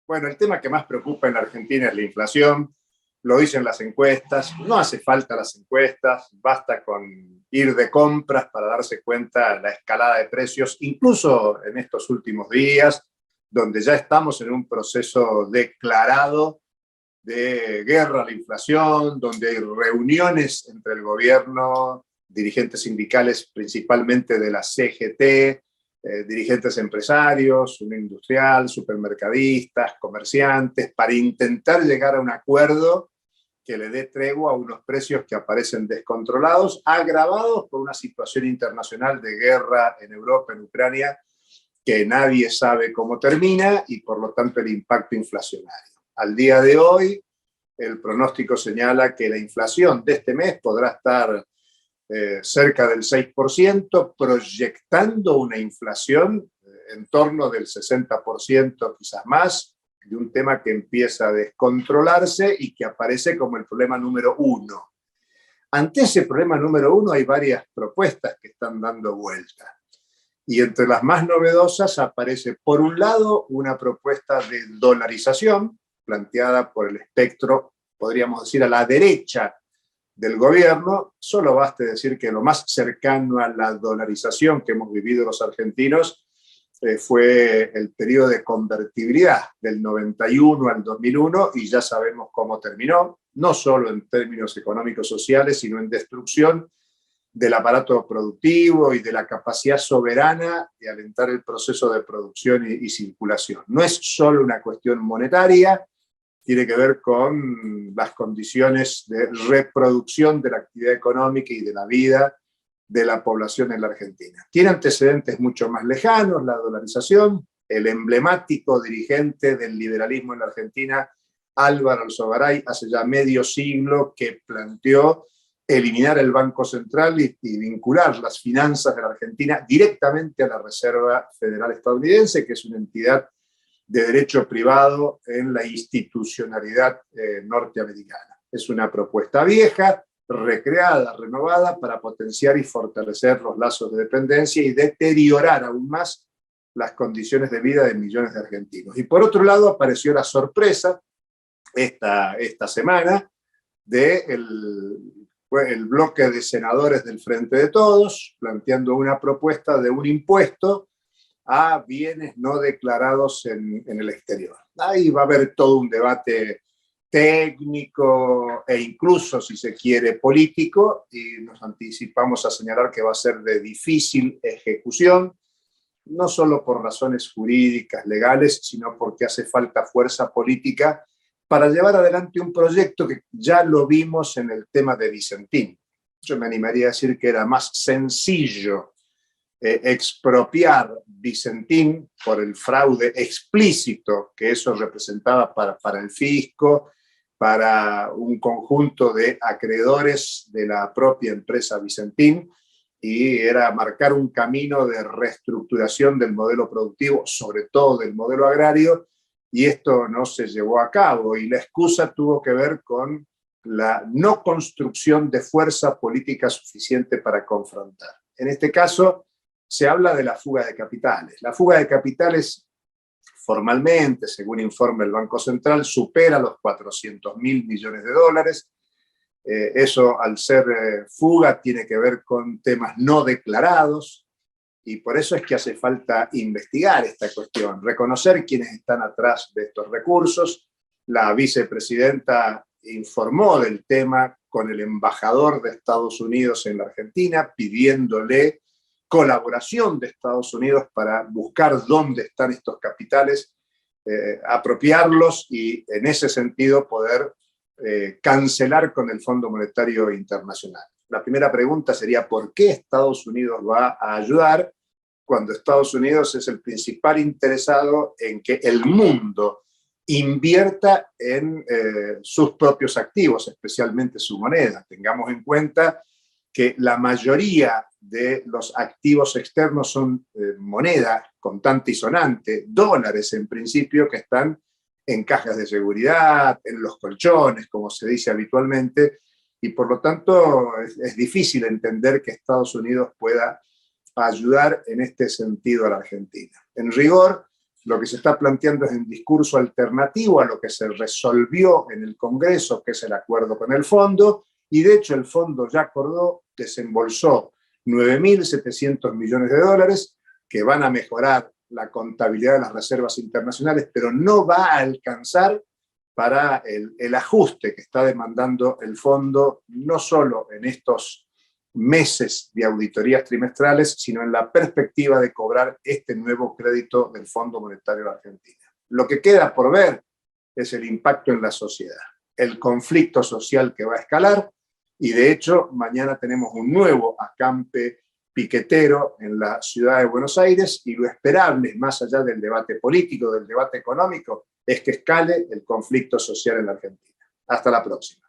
Bueno, el tema que más preocupa en la Argentina es la inflación, lo dicen las encuestas, no hace falta las encuestas, basta con ir de compras para darse cuenta de la escalada de precios, incluso en estos últimos días, donde ya estamos en un proceso declarado de guerra a la inflación, donde hay reuniones entre el gobierno, dirigentes sindicales principalmente de la CGT, dirigentes empresarios, un industrial, supermercadistas, comerciantes, para intentar llegar a un acuerdo que le dé tregua a unos precios que aparecen descontrolados, agravados por una situación internacional de guerra en Europa, en Ucrania, que nadie sabe cómo termina y por lo tanto el impacto inflacionario. Al día de hoy, el pronóstico señala que la inflación de este mes podrá estar cerca del 6%, proyectando una inflación en torno del 60%, quizás más, de un tema que empieza a descontrolarse y que aparece como el problema número uno. Ante ese problema número uno hay varias propuestas que están dando vuelta. Y entre las más novedosas aparece, por un lado, una propuesta de dolarización, planteada por el espectro, podríamos decir, a la derecha del gobierno. Solo baste decir que lo más cercano a la dolarización que hemos vivido los argentinos fue el periodo de convertibilidad del 91 al 2001, y ya sabemos cómo terminó, no solo en términos económicos sociales, sino en destrucción del aparato productivo y de la capacidad soberana de alentar el proceso de producción y circulación. No es solo una cuestión monetaria, tiene que ver con las condiciones de reproducción de la actividad económica y de la vida de la población en la Argentina. Tiene antecedentes mucho más lejanos, la dolarización. El emblemático dirigente del liberalismo en la Argentina, Álvaro Alzogaray, hace ya medio siglo que planteó eliminar el Banco Central y vincular las finanzas de la Argentina directamente a la Reserva Federal Estadounidense, que es una entidad de derecho privado en la institucionalidad norteamericana. Es una propuesta vieja, recreada, renovada, para potenciar y fortalecer los lazos de dependencia y deteriorar aún más las condiciones de vida de millones de argentinos. Y por otro lado apareció la sorpresa esta semana el bloque de senadores del Frente de Todos, planteando una propuesta de un impuesto a bienes no declarados en el exterior. Ahí va a haber todo un debate técnico e incluso, si se quiere, político, y nos anticipamos a señalar que va a ser de difícil ejecución, no solo por razones jurídicas, legales, sino porque hace falta fuerza política para llevar adelante un proyecto que ya lo vimos en el tema de Vicentín. Yo me animaría a decir que era más sencillo expropiar Vicentín por el fraude explícito que eso representaba para el fisco, para un conjunto de acreedores de la propia empresa Vicentín, y era marcar un camino de reestructuración del modelo productivo, sobre todo del modelo agrario, y esto no se llevó a cabo, y la excusa tuvo que ver con la no construcción de fuerza política suficiente para confrontar. En este caso, se habla de la fuga de capitales. La fuga de capitales, formalmente, según informa el Banco Central, supera los 400.000 millones de dólares. Eso, al ser fuga, tiene que ver con temas no declarados, y por eso es que hace falta investigar esta cuestión, reconocer quiénes están atrás de estos recursos. La vicepresidenta informó del tema con el embajador de Estados Unidos en la Argentina, pidiéndole colaboración de Estados Unidos para buscar dónde están estos capitales, apropiarlos y en ese sentido poder cancelar con el Fondo Monetario Internacional. La primera pregunta sería: ¿por qué Estados Unidos va a ayudar cuando Estados Unidos es el principal interesado en que el mundo invierta en sus propios activos, especialmente su moneda? Tengamos en cuenta que la mayoría de los activos externos son moneda contante y sonante, dólares en principio, que están en cajas de seguridad, en los colchones, como se dice habitualmente, y por lo tanto es difícil entender que Estados Unidos pueda ayudar en este sentido a la Argentina. En rigor, lo que se está planteando es un discurso alternativo a lo que se resolvió en el Congreso, que es el acuerdo con el fondo, y de hecho el fondo ya acordó, desembolsó 9.700 millones de dólares que van a mejorar la contabilidad de las reservas internacionales, pero no va a alcanzar para el ajuste que está demandando el fondo, no solo en estos meses de auditorías trimestrales, sino en la perspectiva de cobrar este nuevo crédito del Fondo Monetario de Argentina. Lo que queda por ver es el impacto en la sociedad, el conflicto social que va a escalar, y de hecho mañana tenemos un nuevo acampe piquetero en la ciudad de Buenos Aires, y lo esperable, más allá del debate político, del debate económico, es que escale el conflicto social en la Argentina. Hasta la próxima.